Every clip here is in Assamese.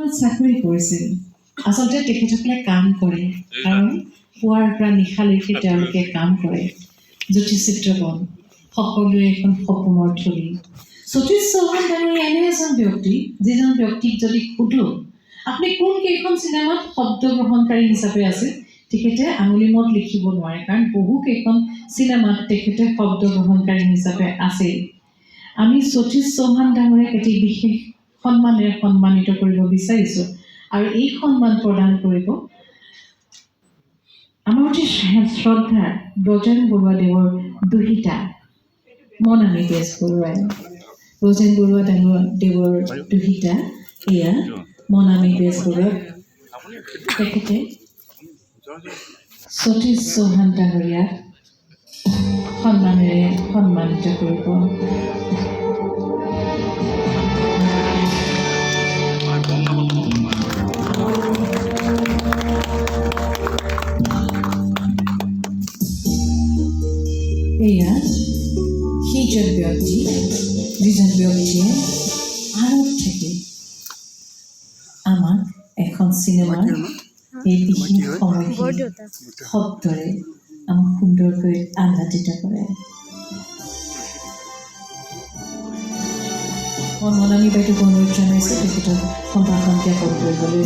চিনেমাখনত চাকৰি কৰিছিল আচলতে তেখেতসকলে কাম কৰে কাৰণ পুৱাৰ পৰা নিশালৈকে তেওঁলোকে কাম কৰে জ্যোতি চিত্ৰবন সকলোৰে এখন সপোনৰ থলী সতীশ চৌহান ডাঙৰীয়া এনে এজন ব্যক্তি যিজন ব্যক্তিক যদি সোধো আপুনি কোন কেইখন চিনেমাত শব্দ গ্ৰহণকাৰী হিচাপে আছে তেখেতে আঙুলিমত লিখিব নোৱাৰে কাৰণ বহু কেইখন চিনেমাত তেখেতে শব্দ গ্ৰহণকাৰী হিচাপে আছে আমি সতীশ চৌহান ডাঙৰীয়াক এটি বিশেষ সন্মানেৰে সন্মানিত কৰিব বিচাৰিছোঁ আৰু এই সন্মান প্ৰদান কৰিব আমাৰ অতি শ্ৰদ্ধাৰ ব্ৰজেন বৰুৱাদেৱৰ দুহিতা মনামী বেজবৰুৱাই ব্ৰজেন বৰুৱা দেৱৰ দুহিতা এয়া মনামী বেজবৰুৱা তেখেতে সতীশ চৌহান ডাঙৰীয়াক সন্মানেৰে সন্মানিত কৰিব এয়া সেইজন ব্যক্তি যিজন ব্যক্তিয়ে আঁৰত থাকি আমাক এখন চিনেমাৰ এই বিশেষ সময়খিনি শব্দৰে আমাক সুন্দৰকৈ আহ্লাদিত কৰে মনামী বাইদেউক অনুৰোধ জনাইছোঁ তেখেতক সম্ভাষণ জ্ঞাপন কৰিবলৈ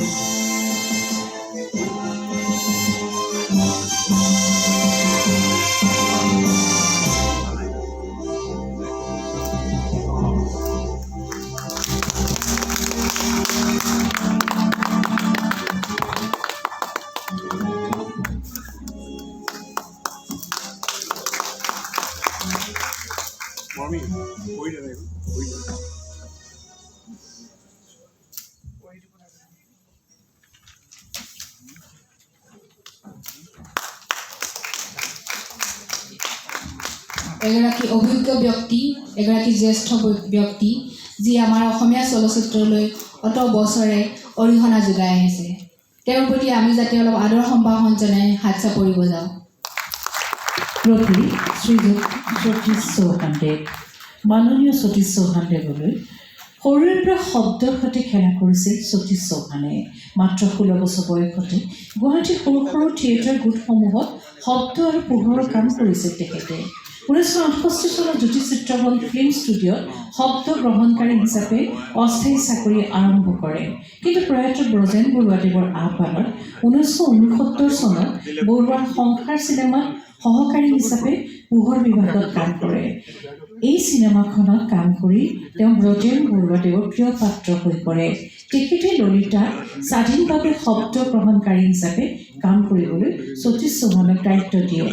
এগৰাকী অভিজ্ঞ ব্যক্তি এগৰাকী জ্যেষ্ঠ ব্যক্তি যি আমাৰ অসমীয়া চলচ্চিত্ৰলৈ অত বছৰে অৰিহণা যোগাই আহিছে তেওঁৰ প্ৰতি আমি যাতে অলপ আদৰ সম্ভাষণ জনাই হাত চাপৰি বজাওঁ প্ৰতি শ্ৰীযুত সতীশ চৌহানদেৱ মাননীয় সতীশ চৌহানদেৱলৈ সৰুৰে পৰা শব্দৰ সৈতে খেলা কৰিছিল সতীশ চৌহানে মাত্ৰ 16 বছৰ বয়সতে গুৱাহাটীৰ সৰু সৰু থিয়েটাৰ গোটসমূহত শব্দ আৰু পোহৰৰ কাম কৰিছিল তেখেতে 1968 চনত জ্যোতি চিত্ৰবন ফিল্ম ষ্টুডিঅ'ত শব্দ গ্ৰহণকাৰী হিচাপে অস্থায়ী চাকৰি আৰম্ভ কৰে কিন্তু প্ৰয়াত ব্ৰজেন বৰুৱাদেৱৰ আহ্বানত 1969 চনত বৰুৱাৰ সংসাৰ চিনেমাত সহকাৰী হিচাপে পোহৰ বিভাগত কাম কৰে এই চিনেমাখনত কাম কৰি তেওঁ ব্ৰজেন বৰুৱাদেৱৰ প্ৰিয় পাত্ৰ হৈ পৰে তেখেতে ললিতা স্বাধীনভাৱে শব্দ গ্ৰহণকাৰী হিচাপে কাম কৰিবলৈ সতীশ চৌহানক দায়িত্ব দিয়ে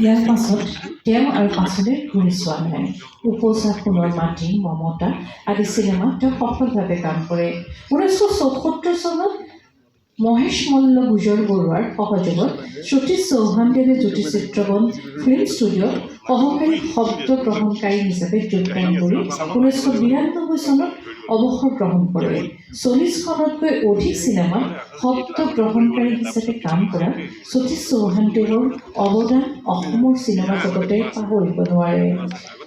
ইয়াৰ পাছত তেওঁ আৰু পাছলৈ ঘূৰি চোৱা নাই উপচাৰ সোণৰ মাটি মমতা আদি চিনেমাত তেওঁ সফলভাৱে কাম কৰে 1974 চনত মহেশ মল্ল গুজৰ বৰুৱাৰ সহযোগত সতীশ চৌহানদেৱে জ্যোতি চিত্ৰবন ফিল্ম ষ্টুডিঅ'ত সহকাৰী শব্দ গ্ৰহণকাৰী হিচাপে যোগদান কৰি 1992 চনত অৱসৰ গ্ৰহণ কৰে 40খনতকৈ অধিক চিনেমাত শব্দ গ্ৰহণকাৰী হিচাপে কাম কৰা সতীশ চৌহানদেৱৰ অৱদান অসমৰ চিনেমা জগতে পাহৰিব নোৱাৰে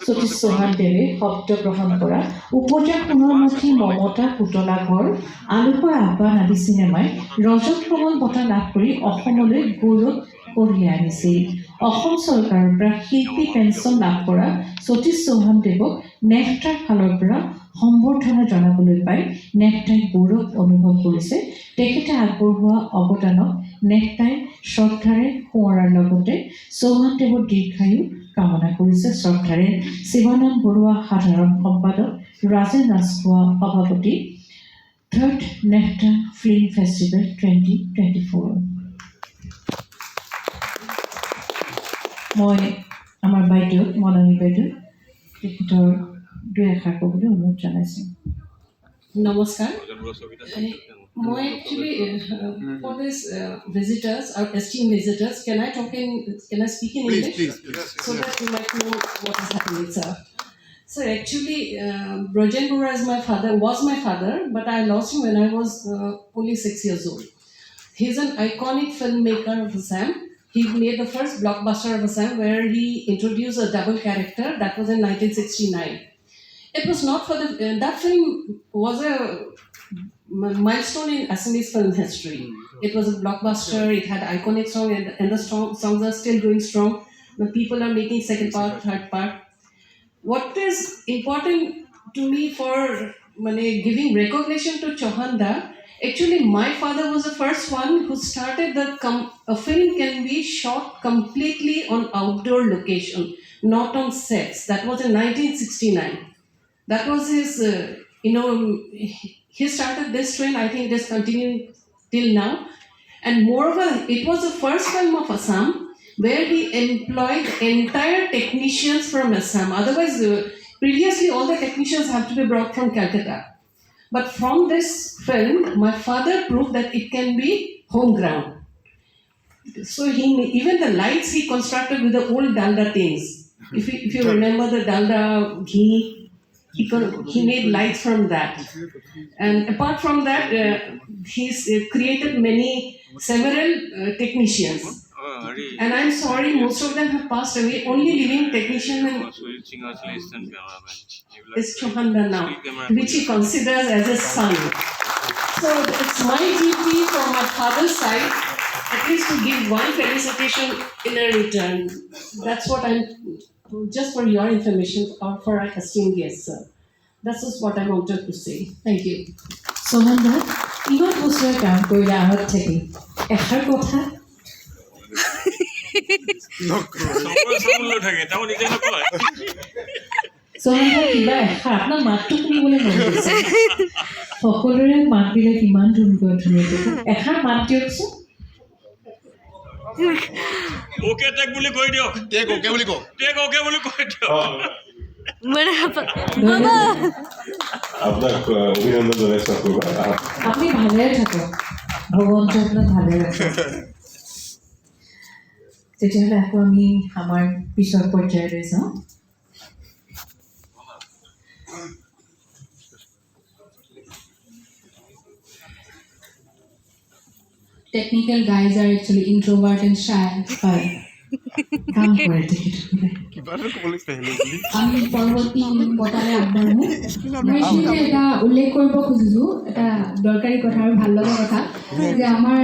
সতীশ চৌহানদেৱে শব্দ গ্ৰহণ কৰা উপচাৰ সোণৰ মাটি মমতা পুতলা ঘৰ আলোকৰ আহ্বান আদি চিনেমাই ৰজত কমল বঁটা লাভ কৰি অসমলৈ গৌৰৱ কঢ়িয়াই আনিছিল অসম চৰকাৰৰ পৰা শিল্পী পেঞ্চন লাভ কৰা সতীশ চৌহানদেৱক নেফটাৰ ফালৰ পৰা সম্বৰ্ধনা জনাবলৈ পাই নেফটাই গৌৰৱ অনুভৱ কৰিছে তেখেতে আগবঢ়োৱা অৱদানক নেফটাই শ্ৰদ্ধাৰে সোঁৱৰাৰ লগতে চৌহানদেৱৰ দীৰ্ঘায়ু কামনা কৰিছে শ্ৰদ্ধাৰে শিৱানন্দ বৰুৱা সাধাৰণ সম্পাদক ৰাজেন ৰাজখোৱা সভাপতি 3rd নেফটা ফিল্ম ফেষ্টিভেল 2024 মই আমাৰ বাইদেউ মনামী বাইদেউ তেখেতৰ দুই এষাৰ ক'বলৈ অনুৰোধ জনাইছোঁ নমস্কাৰ মই actually for this visitors or esteemed visitors can I speak in English please. so that you might know what is happening sir so actually Brojen Bora was my father but I lost him when I was only 6 years old he's an iconic filmmaker of Assam he made the first blockbuster of Assam where he introduced a double character that was in 1969 it was not for the that film was a milestone in Assamese film history. It was a blockbuster, it had iconic song, and the songs are still going strong. The people are making second part, third part. What is important to me for giving recognition to Chauhanda, actually my father was the first one who started a film can be shot completely on outdoor location, not on sets. That was in 1969. That was his, he started this trend. I think it is continuing till now. And moreover, it was the first film of Assam where he employed entire technicians from Assam. Otherwise, previously all the technicians have to be brought from Calcutta. But from this film, my father proved that it can be home ground. So even the lights he constructed with the old dalda things. If you remember the dalda ghee, he made lights from that. And apart from that, he's created several technicians. And I'm sorry, most of them have passed away. Only living technician is Chauhanda now, which he considers as a son. So it's my duty from my father's side, at least to give one felicitation in a return. That's what I'm, just for your information or for our esteemed guests, sir. That's just what I wanted to say. Thank you. চমনদা ইমান বছৰে কাম কৰিলে আহত থাকি এষাৰ কথা চমনদা কিবা এষাৰ আপোনাৰ মাতটো শুনিবলৈ মন গৈছে সকলোৰে মাতবিলাক ইমান ধুনীয়াকৈ এষাৰ মাত দিয়কচোন ওকে টেক বুলি কৈ দিয়ক টেক ওকে বুলি কৈ দিয়ক আপোনাক অভিনন্দন জনাইছোঁ আপুনি ভালে থাকক ভগৱন্তই আপোনাক ভালে ৰাখক তেতিয়াহ'লে আকৌ আমি আমাৰ পিছৰ পৰ্যায়লৈ যাওঁ Technical guys are actually introvert and shy. হয় কাম কৰে তেখেতসকলে আমি পৰৱৰ্তী বটালৈ আগবাঢ়ো মই এইখিনিতে এটা উল্লেখ কৰিব খুজিছোঁ এটা দৰকাৰী কথা আৰু ভাল লগা কথা যে আমাৰ